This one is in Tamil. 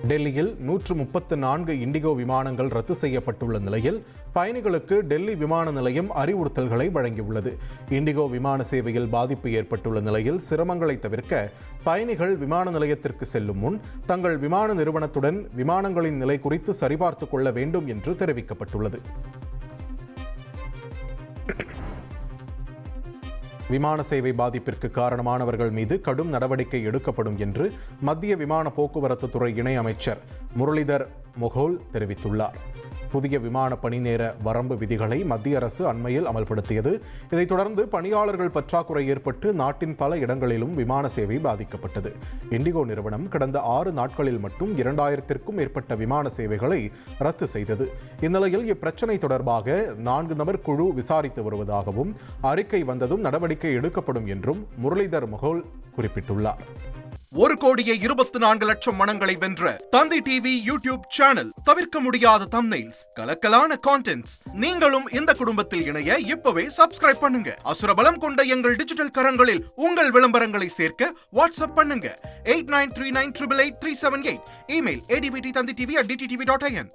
டெல்லியில் 134 இண்டிகோ விமானங்கள் ரத்து செய்யப்பட்டுள்ள நிலையில் பயணிகளுக்கு டெல்லி விமான நிலையம் அறிவுறுத்தல்களை வழங்கியுள்ளது. இண்டிகோ விமான சேவையில் பாதிப்பு ஏற்பட்டுள்ள நிலையில் சிரமங்களை தவிர்க்க பயணிகள் விமான நிலையத்திற்கு செல்லும் முன் தங்கள் விமான நிறுவனத்துடன் விமானங்களின் நிலை குறித்து சரிபார்த்துக் கொள்ள வேண்டும் என்று தெரிவிக்கப்பட்டுள்ளது. விமான சேவை பாதிப்பிற்கு காரணமானவர்கள் மீது கடும் நடவடிக்கை எடுக்கப்படும் என்று மத்திய விமான போக்குவரத்து துறை இணை அமைச்சர் முரளிதர் மொஹோல் தெரிவித்துள்ளார். புதிய விமான பணி நேர வரம்பு விதிகளை மத்திய அரசு அண்மையில் அமல்படுத்தியது. இதைத் தொடர்ந்து பணியாளர்கள் பற்றாக்குறை ஏற்பட்டு நாட்டின் பல இடங்களிலும் விமான சேவை பாதிக்கப்பட்டது. இண்டிகோ நிறுவனம் கடந்த 6 நாட்களில் மட்டும் 2000க்கும் மேற்பட்ட விமான சேவைகளை ரத்து செய்தது. இந்நிலையில் இப்பிரச்சினை தொடர்பாக 4 நபர் குழு விசாரித்து வருவதாகவும் அறிக்கை வந்ததும் நடவடிக்கை எடுக்கப்படும் என்றும் முரளிதர் மொஹோல் குறிப்பிட்டுள்ளார். 1,24,00,000 மனங்களை வென்ற தந்தி டிவி யூடியூப் சேனல். தவிர்க்க முடியாத தம்ப்நெயில்ஸ், கலக்கலான கான்டென்ட்ஸ். நீங்களும் இந்த குடும்பத்தில் இணைய இப்பவே சப்ஸ்கிரைப் பண்ணுங்க. அசுரபலம் கொண்ட எங்கள் டிஜிட்டல் கரங்களில் உங்கள் விளம்பரங்களை சேர்க்க வாட்ஸ்அப் பண்ணுங்க. 8939888378. Email advtthanditv@dttv.in.